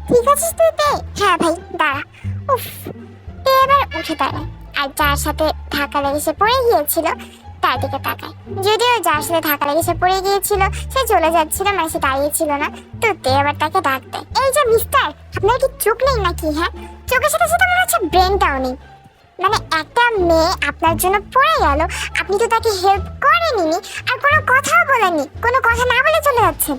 ঠিক আছিস তুই তে? হ্যাঁ ভাই দাঁড়া। উফ। তে এবার উঠে দাঁড়ায় আর যার সাথে ধাক্কা লেগে সে পড়ে গিয়েছিল তার দিকে তাকায়। যদিও যার সাথে ধাক্কা লেগে সে পড়ে গিয়েছিল সে চলে যাচ্ছিল, মানে সে দাঁড়িয়েছিল না। তো তে আবার তাকে ডাক দেয়, এই যে মিস্টার, আপনার কি চোখ নেই নাকি? হ্যাঁ, চোখের সাথে সাথে মনে হচ্ছে ব্রেনটাও নেই। মানে একটা মেয়ে আপনার জন্য পড়ে গেল, আপনি তো তাকে হেল্প করেননি আর কোনো কথাও বলেননি, কোনো কথা না বলে চলে যাচ্ছেন।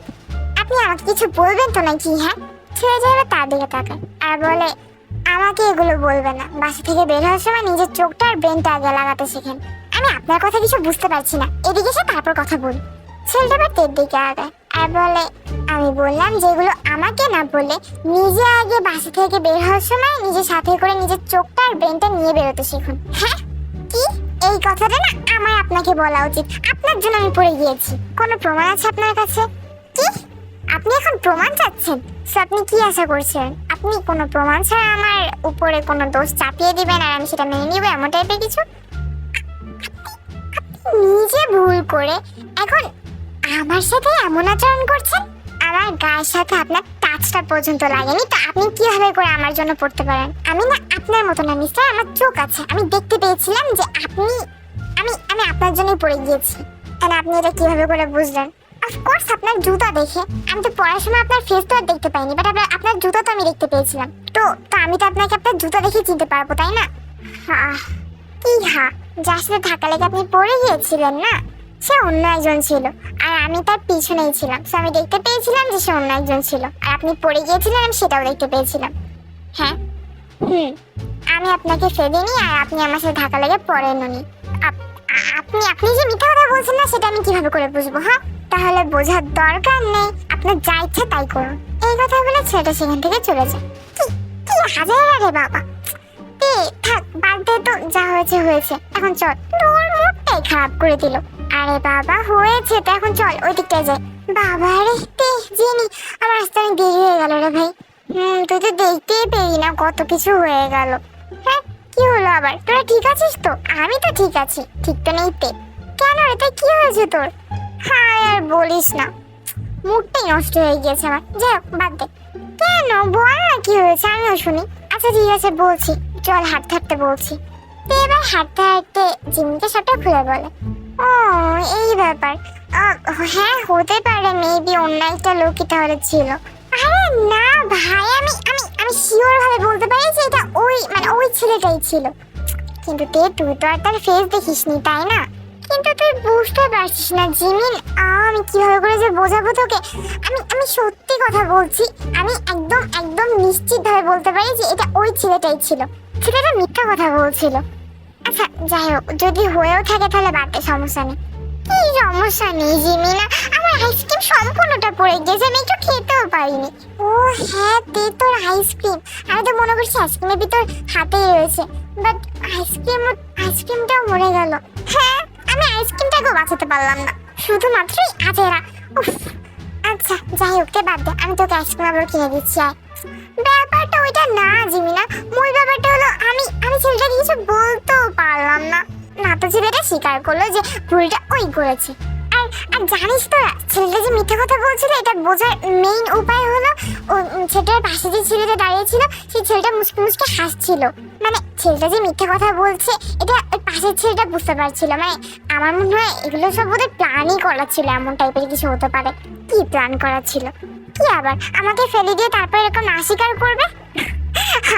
আপনি আমাকে কিছু বলবেন তো নাকি? হ্যাঁ। ছেড়ে যাবে তার দিকে তাকায় আর বলে, আমাকে এগুলো বলবে না, বাসা থেকে বের হওয়ার সময় নিজের চোখটা আর ব্রেনটা আগে লাগাতে শেখেন। আমি আপনার কথা কিছু বুঝতে পারছি না, এদিকে এসে তারপর কথা বলি। ছেলেটা আবার তের দিকে আগায় আর বলে, আমি বললাম যেগুলো আমাকে না বলে নিজে আগে বাসা থেকে বের হওয়ার সময় নিজের সাথে করে নিজের চোখটা আর ব্রেনটা নিয়ে বেরোতে শিখুন। হ্যাঁ কি? এই কথাটা না আমার আপনাকে বলা উচিত, আপনার জন্য আমি পড়ে গিয়েছি। কোনো প্রমাণ আছে আপনার কাছে? কি? আপনি এখন প্রমাণ চাচ্ছেন? আপনি কি আশা করছেন আপনি কোনো প্রমাণ ছাড়া আমার উপরে কোনো দোষ চাপিয়ে দিবেন আর আমি সেটা মেনে নিব, এমন টাইপের কিছু? নিজে ভুল করে এখন আমার সাথে এমন আচরণ করছেন? আমার গায়ের সাথে আপনার টাচটা পর্যন্ত লাগেনি, তো আপনি কিভাবে করে আমার জন্য পড়তে পারেন? আমি না আপনার মতো না মিস্টার, আমার চোখ আছে, আমি দেখতে পেয়েছিলাম যে আপনি আমি আমি আপনার জন্যই পড়ে গিয়েছি। আর আপনি এটা কিভাবে করে বুঝলেন? অফকোর্স আপনার জুতা দেখে। আমি তো পড়ার সময় আপনার ফেস তো আর দেখতে পাইনি, বাট আপনার জুতা তো আমি দেখতে পেয়েছিলাম। তো তো আমি তো আপনাকে আপনার জুতা দেখে চিনতে পারবো, তাই না? কি যার সাথে ধাক্কা লেগে আপনি পড়ে গিয়েছিলেন না, সে অন্য একজন ছিল আর আমি তার পিছনেই ছিলাম। আমি দেখতে পেয়েছিলাম যে সে অন্য একজন ছিল আর আপনি পড়ে গিয়েছিলেন, আমি সেটাও দেখতে পেয়েছিলাম। হ্যাঁ। আমি আপনাকে ফেলিনি আর আপনি আমার সাথে ধাক্কা লেগে পড়েননি। আপনি আপনি যে মিথ্যা কথা বলছেন না, সেটা আমি কিভাবে করে বুঝবো? হ্যাঁ, তাহলে বোঝার দরকার নেই, আপনার যা ইচ্ছা তাই করুন। এই কথা বলে ছেলেটা সেখান থেকে চলে যায়। কি কি হাজার রে বাবা। থাক বাদ দে তো, যা হয়েছে হয়েছে, এখন চল। তোর মুডটাই খারাপ করে দিল। আরে বাবা হয়েছে তো, এখন চল ওই দিকটায় যাই। বাবা রে তে জিনি, আমার আসতে অনেক দেরি হয়ে গেল রে ভাই। তুই তো দেখতেই পেরি না কত কিছু হয়ে গেল। হ্যাঁ, কি হলো আবার? তোরা ঠিক আছিস তো? আমি তো ঠিক আছি, ঠিক তো নেই তে। কেন রে, তাই কি হয়েছে তোর? হ্যাঁ আর বলিস না, মুডটাই নষ্ট হয়ে গিয়েছে আমার। যাই হোক বাদ দে। কেন বল না কি হয়েছে, আমিও শুনি। আচ্ছা ঠিক আছে বলছি, চল হাঁটতে হাঁটতে বলছি। তো এবার হাঁটতে হাঁটতে জিমিকে সবটা খুলে বলে, ও এই ব্যাপার। হ্যাঁ হতে পারে, মেবি অন্য একটা লোকই তাহলে ছিল। আরে না ভাই, আমি আমি আমি শিওর ভাবে বলতে পারি যে এটা ওই ছেলেটাই ছিল। কিন্তু তুই তো আর তার ফেস দেখিসনি, তাই না? কিন্তু তুই বুঝতে পারছিস না জিমিন, আমি কিভাবে করে যে বোঝাবো তোকে। আমি আমি সত্যি কথা বলছি, আমি একদম একদম নিশ্চিত ভাবে বলতে পারি যে এটা ওই ছেলেটাই ছিল। ছেলেটা মিথ্যা কথা বলছিল। আচ্ছা যাই হোক, যদি হয়েও থাকে তাহলে বাদ দে, সমস্যা নেই। কি সমস্যা নেই জিমিনা, আমার আইসক্রিম সম্পূর্ণটা পড়ে গেছে, আমি একটু খেতেও পারিনি। ও হ্যাঁ তে, তোর আইসক্রিম, আমি তো মনে করছি আইসক্রিমের ভিতর হাতেই রয়েছে, বাট আইসক্রিমটাও মরে গেল। হ্যাঁ, আমি আইসক্রিমটাকেও বাঁচাতে পারলাম না, শুধুমাত্রই আজেরা। উফ। আচ্ছা যাই হোক তে বাদ দে, আমি তোকে আইসক্রিম আবার কিনে দিচ্ছি। ব্যাপারটা ওইটা না জিমিনা, মূল ব্যাপারটা হলো আমি ছেলেটাকে কিছু বলতেও পারলাম না। না তো ছেলেটা স্বীকার করলো যে ভুলটা ওই করেছে। আর আর জানিস তোরা, ছেলেটা যে মিথ্যা কথা বলছিল এটা বোঝার মেইন উপায় হলো ও ছেলেটার পাশে যে ছেলেটা দাঁড়িয়েছিল সেই ছেলেটা মুচকি মুচকি হাসছিল। মানে ছেলেটা যে মিথ্যা কথা বলছে এটা ওই পাশের ছেলেটা বুঝতে পারছিল। মানে আমার মনে হয় এগুলো সব বোধহয় প্ল্যানই করা ছিল, এমন টাইপের কিছু হতে পারে। কি প্ল্যান করা ছিল? কি আবার আমাকে ফেলে দিয়ে তারপর এরকম না স্বীকার করবে?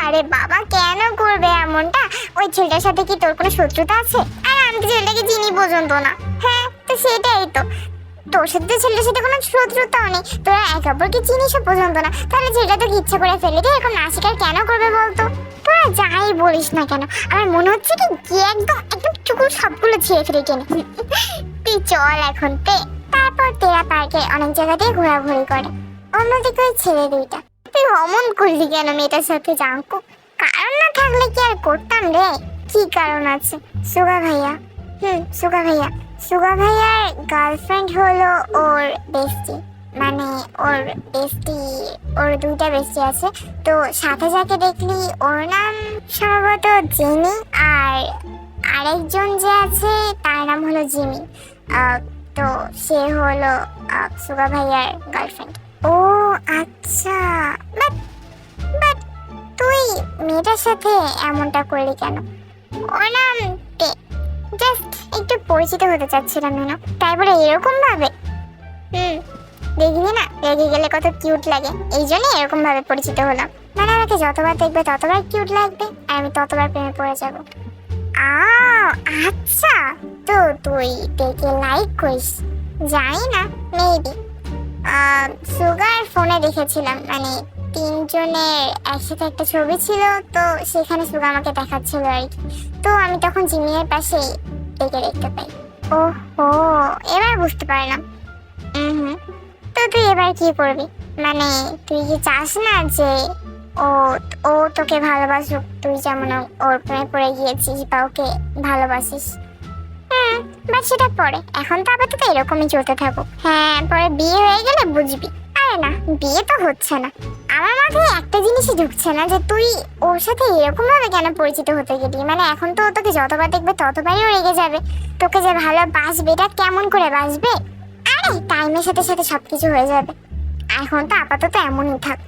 আরে বাবা কেন করবে এমনটা? ওই ছেলেটার সাথে কি তোর কোনো শত্রুতা আছে? আর আমি তো ছেলেটাকে চিনি পর্যন্ত না। হ্যাঁ তো সেটাই তো, তোর সাথে তো ছেলেটার সাথে কোনো শত্রুতাও নেই, তোরা একে অপরকে চিনিসও পর্যন্ত না, তাহলে ছেলেটা তোকে ইচ্ছা করে ফেলে দিয়ে এরকম না স্বীকার কেন করবে বলতো? তোরা যাই বলিস না কেন, আমার মনে হচ্ছে কি গিয়ে একদম একদম চুকুল সবগুলো ছিঁড়ে ফিরে টেনে। তুই চল এখন তে। তারপর তেরা পার্কে অনেক জায়গাতেই ঘোরাঘুরি করে। অন্যদিকে ওই ছেলে দুইটা, তুই অমন করলি কেন মেয়েটার সাথে জাঙ্কু? কারণ না থাকলে কি আর করতাম রে? কি কারণ আছে? সুগা ভাইয়া। সুগা ভাইয়ার গার্লফ্রেন্ড হলো ওর বেস্টি, মানে ওর বেস্টি, ওর দুইটা বেস্টি আছে। তো সাথে যাকে দেখলি ওর নাম সম্ভবত জেনি, আর আরেকজন যে আছে তার নাম হলো জিমি। তো সে হলো সুগা ভাইয়ার গার্লফ্রেন্ড। ও আচ্ছা, বাট মেয়েটার সাথে এমনটা করলি কেন? ওর নাম জাস্ট একটু পরিচিত হতে চাচ্ছিলাম না, তাই বলে এরকম ভাবে? দেখিনি না, রেগে গেলে কত কিউট লাগে, এই জন্য এরকম ভাবে পরিচিত হলাম। মানে আমাকে যতবার দেখবে ততবার কিউট লাগবে আর আমি ততবার প্রেমে পড়ে যাব। আচ্ছা, তো তুই দেখে লাইক করিস? জানি না, মেবি। সুগার ফোনে দেখেছিলাম, মানে তিনজনের একসাথে একটা ছবি ছিল, তো সেখানে সুগা আমাকে দেখাচ্ছিল আর কি। তো আমি তখন জিমিনের পাশে দেখতে পাই। ওহো, এবার বুঝতে পারলাম। তো তুই এবার কি করবি? মানে তুই কি চাস না যে ও ও তোকে ভালোবাসুক, তুই যেমন ওর প্রেমে পড়ে গিয়েছিস বা ওকে ভালোবাসিস? বাট সেটা পরে, এখন তো আপাতত এরকমই চলতে থাকুক। হ্যাঁ, পরে বিয়ে হয়ে গেলে বুঝবি। আরে না, বিয়ে তো হচ্ছে না। আমার মাথায় একটা জিনিসই ঢুকছে না যে তুই ওর সাথে এরকম ভাবে কেন পরিচিত হতে গেলি। মানে এখন তো তোকে যতবার দেখবে ততবারই ও রেগে যাবে। তোকে যে ভালোবাসবে এটা কেমন করে বাসবে? আরে টাইমের সাথে সাথে সবকিছু হয়ে যাবে। এখন তো আপাতত এমনই থাক।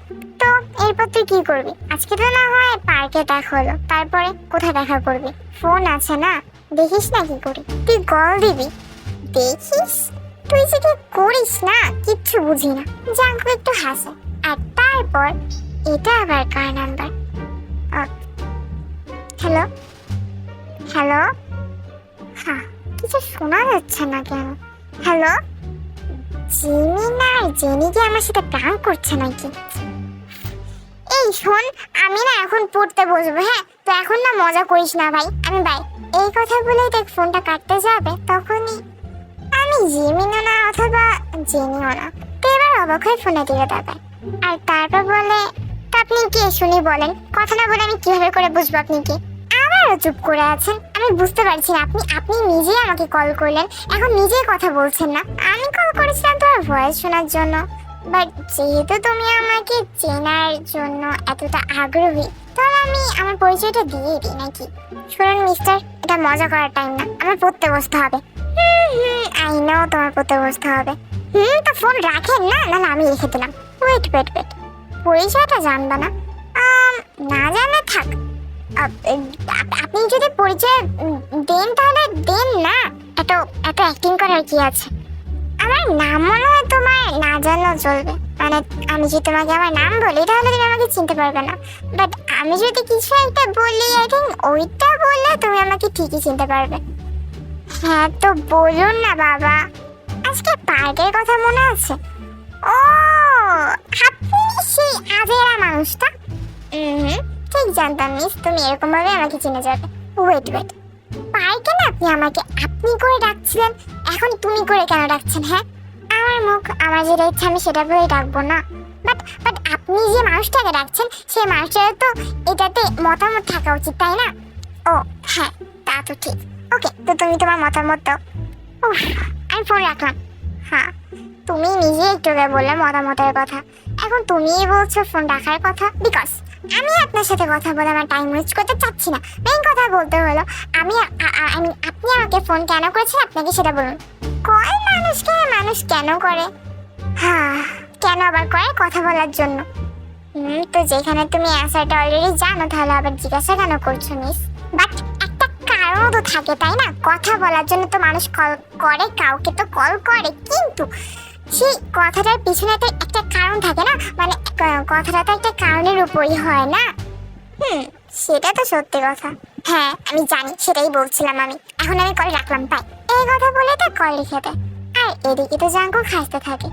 তো এরপর তুই কি করবি? আজকে তো না হয় পার্কে দেখা হলো, তারপরে কোথায় দেখা করবি? ফোন আছে না, দেখিস না কি করি? তুই কল দিবি? দেখিস তুই যে কি করিস না, কিচ্ছু বুঝি না। জাঙ্কু একটু হাসে, আর তারপর এটা আবার কার নাম্বার? হ্যালো হ্যালো, হ্যাঁ, কিছু শোনা যাচ্ছে না কেন? হ্যালো, জিমি না জেনি কি আমার সাথে প্র্যাঙ্ক করছে নাকি? এই শোন, আমি না এখন পড়তে বসবো, হ্যাঁ? তো এখন না মজা করিস না ভাই, আমি বাই। এই কথা বলেই দেখ ফোনটা কাটতে যাবে, তখনই আমি জিমিও না অথবা জেনিও না। তো এবার অবাক হয়ে ফোনের দিকে তাকায়, আর তারপর বলে, তা আপনি কে শুনি বলেন? কথা না বলে আমি কিভাবে করে বুঝবো আপনি কে? আবারও চুপ করে আছেন, আমি বুঝতে পারছি না। আপনি নিজেই আমাকে কল করলেন, এখন নিজেই কথা বলছেন না। আমি কল করেছিলাম তোমার ভয়েস শোনার জন্য, বাট যেহেতু তুমি আমাকে চেনার জন্য এতটা আগ্রহী, তাহলে আমি আমার পরিচয়টা দিয়ে দিই নাকি? শুনুন মিস্টার, এটা মজা করার টাইম না, আমার পড়তে বসতে হবে। আই নো তোমার পড়তে বসতে হবে। তো ফোন রাখেন না, না আমি রেখে দিলাম। ওয়েট, পরিচয়টা জানবা না? না জানা থাক। আপনি যদি পরিচয় দেন তাহলে দেন না, এত অ্যাক্টিং করার কি আছে? আমার নাম মনে হয় তোমার না জানলেও চলবে। মানে আমি যদি তোমাকে আমার নাম বলি তাহলে তুমি আমাকে চিনতে পারবে না, বাট আমি যদি কিছু একটা বলি, আই থিঙ্ক ওইটা বললে তুমি আমাকে ঠিকই চিনতে পারবে। হ্যাঁ, তো বলুন না বাবা। আজকে পার্কের কথা মনে আছে? ও, আপনি সেই আজেরা মানুষটা? ঠিক জানতাম মিস, তুমি এরকম ভাবে আমাকে চিনে যাবে। ওয়েট, পার্কে না আপনি আমাকে আপনি করে ডাকছিলেন, এখন তুমি করে কেন ডাকছেন? হ্যাঁ, আমার মুখ, আমার যেটা ইচ্ছা আমি সেটা বলেই ডাকবো না। বাট আপনি যে মানুষটাকে ডাকছেন সেই মানুষটার তো এটাতে মতামত থাকা উচিত, তাই না? ও হ্যাঁ, তা তো ঠিক। ওকে, তো তুমি তোমার মতামত দাও। আমি ফোন রাখলাম। হ্যাঁ, তুমি নিজে একটু বললে মতামতের কথা, এখন তুমিই বলছো ফোন রাখার কথা। বিকজ আমি আপনার সাথে কথা বলে আমার টাইম ওয়েস্ট করতে চাচ্ছি না। মেইন কথা বলতে হলো, আপনি আমাকে ফোন কেন করেছেন আপনাকে সেটা বলুন। কল মানুষ কেন করে? হ্যাঁ, কেন আবার করে? কথা বলার জন্য। তো যেখানে তুমি অ্যান্সারটা অলরেডি জানো, তাহলে আবার জিজ্ঞাসা কেন করছো মিস? বাট একটা কারণ তো থাকে, তাই না? কথা বলার জন্য তো মানুষ কল করে, কাউকে তো কল করে, কিন্তু সেই কথাটার পিছনে তো একটা কারণ থাকে না? মানে কথাটা তো একটা কারণের উপরই হয় না? সেটা তো সত্যি কথা। হ্যাঁ, আমি জানি, সেটাই বলছিলাম আমি। এখন আমি কল রাখলাম, তাই এই কথা বলে তো কল রেখে দেয়। আর এদিকে তো জাঙ্কু খাসতে থাকে,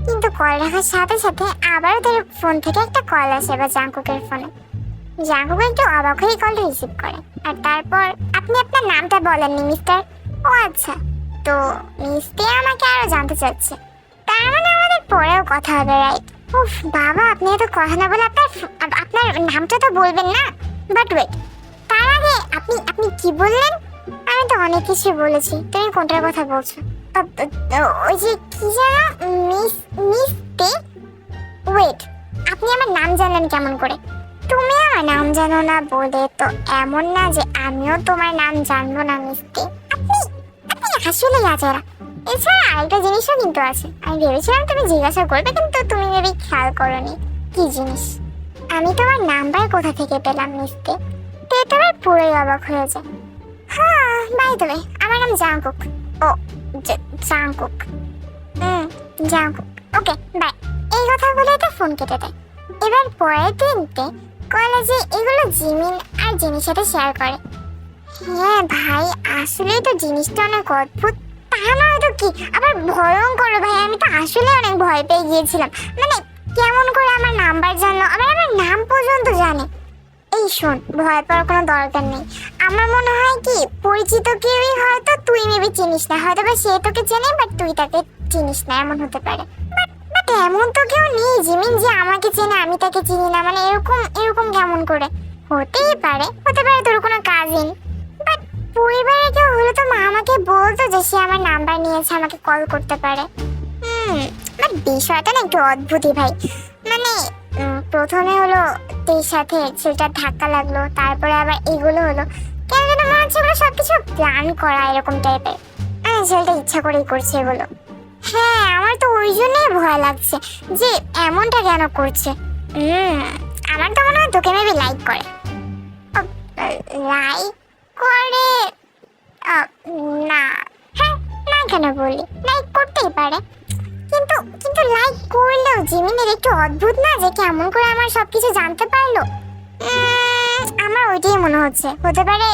কিন্তু কল রাখার সাথে সাথে আবারও তার ফোন থেকে একটা কল আসে, বা জাঙ্কুকের ফোনে। জাঙ্কুক একটু অবাক হয়ে কল রিসিভ করে, আর তারপর, আপনি আপনার নামটা বলেননি মিস্টার। ও আচ্ছা, তো মিস্টি আমাকে আরো জানতে চাচ্ছে, তার মানে আমাদের পরেও কথা হবে, রাইট? উফ বাবা, আপনি এত কথা না বলে আপনার নামটা তো বলবেন না। বাট ওয়েট, তার আগে আপনি কি বললেন? আমি তো অনেক কিছু বলেছি, তুমি কোনটার কথা বলছো? ওই যে কি যেন মিস্টি। ওয়েট, আপনি আমার নাম জানলেন কেমন করে? তুমি আমার নাম জানো না বলে তো এমন না যে আমিও তোমার নাম জানবো না মিস্টি। আপনি আসলে আজেরা। এছাড়া আরেকটা জিনিসও কিন্তু আছে, আমি ভেবেছিলাম তুমি জিজ্ঞাসা করবে, কিন্তু তুমি ভেবে খেয়াল করোনি। কি জিনিস? আমি তোমার নাম্বার কোথা থেকে পেলাম মিস্তে? তে তো আবার পুরোই অবাক হয়ে যায়। হ্যাঁ, বাই দ্য ওয়ে, আমার নাম Jungkook. Oh, Jungkook. Jungkook. Okay, bye. এই কথা বলে তো ফোন কেটে দেয়। এবার পরের দিনতে কলেজে এগুলো জিমিন আর জিনির সাথে শেয়ার করে। হ্যাঁ ভাই, আসলেই তো জিনিসটা অনেক অদ্ভুত। তা নয় তো কি, আবার ভয়ঙ্কর ভাই। আমি তো আসলে অনেক ভয় পেয়ে গিয়েছিলাম। মানে কেমন করে আমার নাম্বার জানলো, আবার আমার নাম পর্যন্ত জানে। এই শোন, ভয় পাওয়ার কোনো দরকার নেই। আমার মনে হয় কি, পরিচিত কেউই হয়তো তুই মেবি চিনিস না, হয়তো বা সে তোকে চেনে বাট তুই তাকে চিনিস না, এমন হতে পারে। বাট এমন তো কেউ নেই জিমিন যে আমাকে চেনে আমি তাকে চিনি না। মানে এরকম এরকম কেমন করে হতেই পারে? হতে পারে তোর কোনো কাজিন। বাট পরিবারের কেউ হলে তো মা আমাকে বলতো যে সে আমার নাম্বার নিয়েছে, আমাকে কল করতে পারে। বাট বিষয়টা না একটু অদ্ভুতই ভাই। মানে প্রথমে হলো তোর সাথে ছেলেটার ধাক্কা লাগলো, তারপরে আবার এগুলো হলো। কেন যেন মনে হচ্ছে এগুলো সবকিছু প্ল্যান করা এরকম টাইপের। ছেলেটা ইচ্ছা করেই করছে এগুলো। হ্যাঁ, আমার তো ওই জন্যই ভয় লাগছে যে এমনটা কেন করছে। আমার তো মনে হয় তোকে মেবি লাইক করে। লাইক করে? না। হ্যাঁ, না কেন বলি, লাইক করতেই পারে। কিন্তু কিন্তু লাইক করলেও জিমিনের একটু অদ্ভুত না, যে কেমন করে আমার সবকিছু জানতে পারলো। আমার ওইটাই মনে হচ্ছে। হতে পারে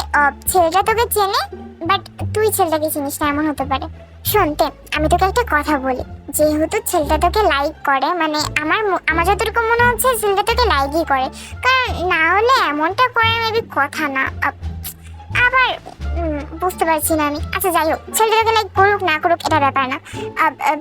ছেলেটা তোকে চেনে বাট তুই ছেলেটাকে চিনিস না, এমন হতে পারে। শুনতে, আমি তোকে একটা কথা বলি। যেহেতু ছেলেটা তোকে লাইক করে, মানে আমার যতটুকু মনে হচ্ছে ছেলেটা তোকে লাইকই করে। কারণ না হলে এমনটা করার মেবি কথা না। আবার বুঝতে পারছি না আমি। আচ্ছা যাই হোক, ছেলেটাকে লাইক করুক না করুক এটা ব্যাপার না।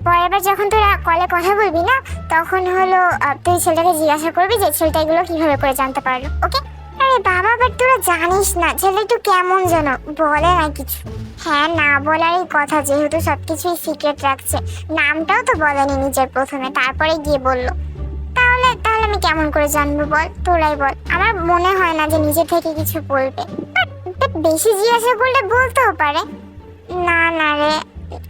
পরের বার যখন তোরা কলে কথা বলবি না, তখন হলো তুই ছেলেটাকে জিজ্ঞাসা করবি যে ছেলেটা এগুলো কিভাবে করে জানতে পারলো। ওকে? আরে বাবা, বাট তোরা জানিস না ছেলেটা একটু কেমন যেন, বলে না কিছু। হ্যাঁ, না বলারই কথা, যেহেতু সবকিছুই সিক্রেট রাখছে। নামটাও তো বলেনি নিজের প্রথমে, তারপরে গিয়ে বললো। তাহলে তাহলে আমি কেমন করে জানবো বল? তোরাই বল। আমার মনে হয় না যে নিজে থেকে কিছু বলবে। বেশি জিজ্ঞাসা করলে বলতেও পারে। না না রে,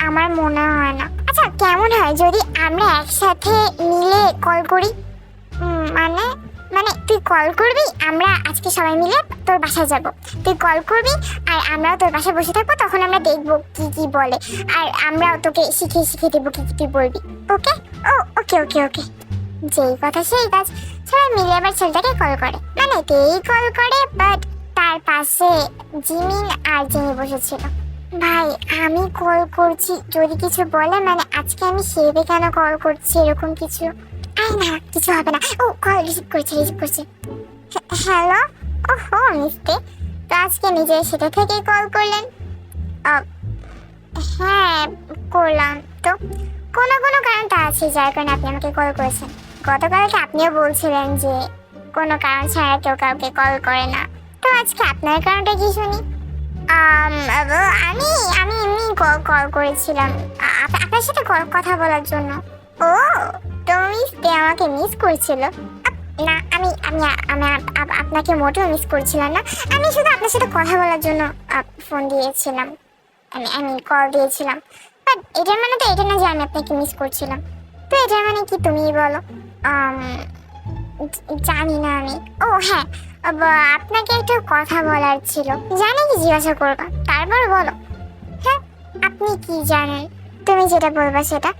আমার মনে হয় না। আচ্ছা কেমন হয় যদি আমরা একসাথে মিলে কল করি? মানে মানে তুই কল করবি, আমরা আজকে সবাই মিলে তোর বাসায় যাব। তুই কল করবি আর আমরাও তোর বাসায় বসে থাকবো, তখন আমরা দেখবো কি কি বলে, আর আমরাও তোকে শিখিয়ে দেবো কি কি তুই বলবি। ওকে? ও ওকে ওকে ওকে। যেই কথা সেই কাজ। সবাই মিলে আবার ছেলেটাকে কল করে, মানে তেই কল করে, বাট তার পাশে জিমিন আর জিমি বসেছিল। ভাই, আমি কল করছি, যদি কিছু বলে মানে আজকে আমি সেবে কেন কল করছি এরকম কিছু। আই না, কিছু হবে না। ও কল রিসিভ করছে। হ্যালো। ওহো মিস্তে, তো আজকে নিজের সেটা থেকে কল করলেন? হ্যাঁ করলাম তো। কোনো কারণ তো আছে যার কারণে আপনি আমাকে কল করেছেন। গতকালকে আপনিও বলছিলেন যে কোনো কারণ ছাড়া কেউ কাউকে কল করে না, তো আজকে আপনার কারণটা কি শুনি? আমি এমনি কল করেছিলাম আপনার সাথে কথা বলার জন্য। ও, তুমি আমাকে মিস করছিল? না, আমি আমি আমি আপনাকে মোটেও মিস করছিলাম না। আমি শুধু আপনার সাথে কথা বলার জন্য ফোন দিয়েছিলাম, আমি কল দিয়েছিলাম। বাট এটার মানে তো এটা না যে আমি আপনাকে মিস করছিলাম। তো এটার মানে কি তুমিই বলো। জানি না আমি। ও হ্যাঁ, আপনাকে একটা কথা বলার ছিল। জানি কি জিজ্ঞাসা করবা, তারপর বলো। হ্যাঁ, আপনি কি জানেন? তুমি যেটা বলবা সেটা।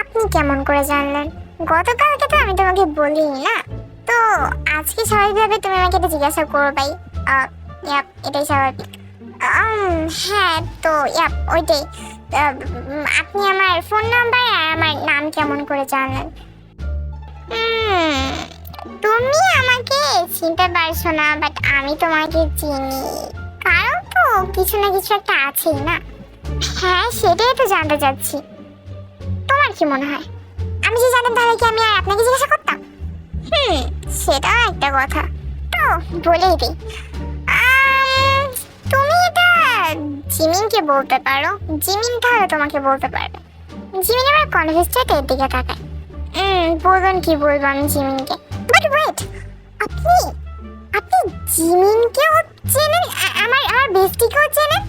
আপনি কেমন করে জানলেন? গতকালকে তো আমি তোমাকে বলিনি না, তো আজকে স্বাভাবিকভাবে তুমি আমাকে এটা জিজ্ঞাসা করবাই। এটাই স্বাভাবিক। হ্যাঁ তো ওইটাই। আপনি আমার ফোন নাম্বার আর আমার নাম কেমন করে জানলেন? তুমি আমাকে চিনতে পারছো না, বাট আমি তোমাকে চিনি। কারণ তো কিছু না কিছু একটা আছেই না। হ্যাঁ, সেটাই তো জানতে চাচ্ছি। তোমার কি মনে হয়? আমি যে জানতাম তাহলে কি আমি আর আপনাকে জিজ্ঞাসা করতাম? সেটাও একটা কথা। তো বলেই দিই, তুমি এটা জিমিনকে বলতে পারো। জিমিন তাহলে তোমাকে বলতে পারবে। জিমিন আবার কনভেস্টেড এর দিকে তাকায়। বলুন কি বলবো আমি জিমিনকে। বাট ওয়েট, আপনি জিমিনকেও চেনেন? আমার বেস্টিকেও চেনেন?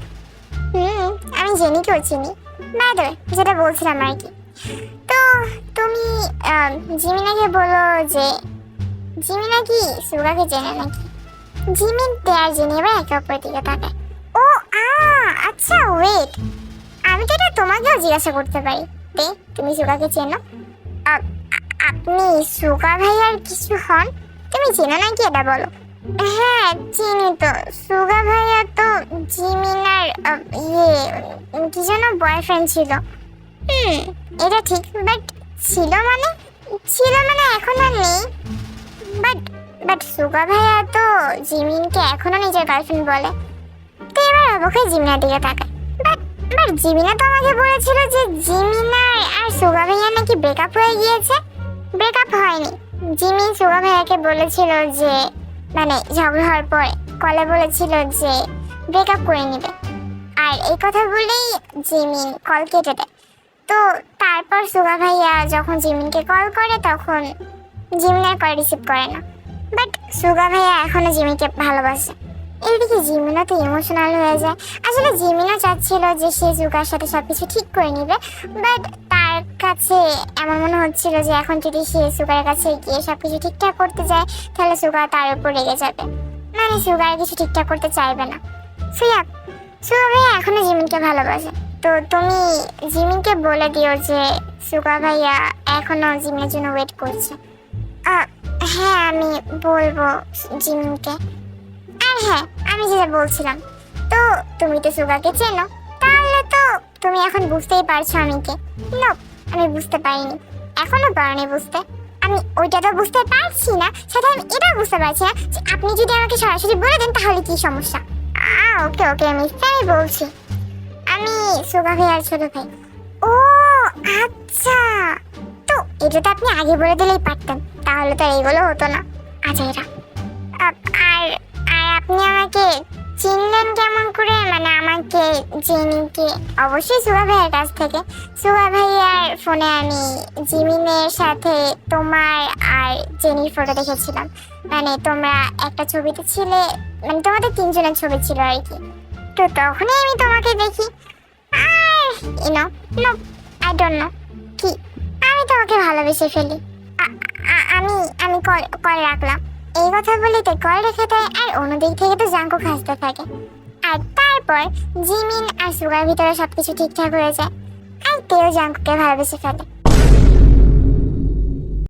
আমি জেনিকেও চিনি। বাই দ্য ওয়ে, যেটা বলছিলাম আর কি, তো তুমি জিমিনাকে বলো যে জিমি নাকি সুগাকে চেনে নাকি? জিমিন আর জেনে এবার একে অপরের দিকে তাকায়। ও আচ্ছা ওয়েট, আমি তো এটা তোমাকেও জিজ্ঞাসা করতে পারি। তুমি সুগাকে চেনো? আপনি সুগা ভাইয়ার কিছু হন? তুমি চেনো নাকি এটা বলো। হ্যাঁ চিনি তো, সুগা ভাইয়া তো জিমিনার কি যেন বয়ফ্রেন্ড ছিল। এটা ঠিক, বাট ছিল মানে এখন আর নেই। বাট সুগা ভাইয়া তো জিমিনকে এখনো নিজের গার্লফ্রেন্ড বলে। তো এবার অবকে জিমিনার দিকে তাকায়। বাট জিমিনা তো আমাকে বলেছিল যে জিমিনার আর সুগা ভাইয়া নাকি ব্রেকআপ হয়ে গিয়েছে। ব্রেকআপ হয়নি, জিমিন সুগা ভাইয়াকে বলেছিল যে মানে ঝগড়া হওয়ার পরে কলে বলেছিল যে ব্রেকআপ করে নিবে। আর এই কথা বলেই জিমিন কল কেটে দেয়। তো তারপর সুগা ভাইয়া যখন জিমিনকে কল করে তখন জিমিন আর কল রিসিভ করে না। বাট সুগা ভাইয়া এখনো জিমিনকে ভালোবাসে। এইদিকে জিমিনও তো ইমোশনাল হয়ে যায়। আসলে জিমিনও চাচ্ছিল যে সে সুগার সাথে সবকিছু ঠিক করে নিবে, বাট তার কাছে এমন মনে হচ্ছিল যে এখন যদি সে সুগারের কাছে গিয়ে সবকিছু ঠিকঠাক করতে যায় তাহলে সুগা তার উপর রেগে যাবে, মানে সুগার কিছু ঠিকঠাক করতে চাইবে না। সুগা ভাইয়া এখনো জিমিনকে ভালোবাসে। তো তুমি জিমিনকে বলে দিও যে সুগা ভাইয়া এখনো জিমিনের জন্য ওয়েট করছে। হ্যাঁ আমি বলবো জিমিনকে। আর হ্যাঁ আমি যেটা বলছিলাম, তো তুমি তো সুগাকে চেনো, তাহলে তো তুমি এখন বুঝতেই পারছো আমি কে। না আমি বুঝতে পারিনি, এখনো পারিনি বুঝতে। আমি ওইটা তো বুঝতে পারছি না, সাথে আমি এটা বুঝতে পারছি না যে আপনি যদি আমাকে সরাসরি বলে দেন তাহলে কি সমস্যা। ওকে আমি বলছি, আমি সুগা ভাইয়ার ছোট ভাই। ও আচ্ছা, তো এটা তো আপনি আগে বলে দিলেই পারতেন, তাহলে তো এইগুলো হতো না। আচ্ছা এরা আর আপনি আমাকে চিনলেন কেমন করে? মানে আমাকে জেনিকে অবশ্যই সুগা ভাইয়ের কাছ থেকে। সুগা ভাইয়ার ফোনে আমি জিমিনের সাথে তোমার আর জেনির ফটো দেখেছিলাম। মানে তোমরা একটা ছবিতে ছিলে, মানে তোমাদের তিনজনের ছবি ছিল আর কি। তো তখনই আমি তোমাকে দেখি। আর আই ডোন্ট নো কি, আমি তোমাকে ভালোবেসে ফেলি। আমি কল রাখলাম। এই কথা বলিতে কল রেখে দেয়, আর অন্যদিক থেকে তো জাঙ্কু হাসতে থাকে। আর তারপর জিমিন আর সুগার ভিতরে সবকিছু ঠিকঠাক হয়ে যায়, আর তেও জাঙ্কুকে ভালোবেসে ফেলে।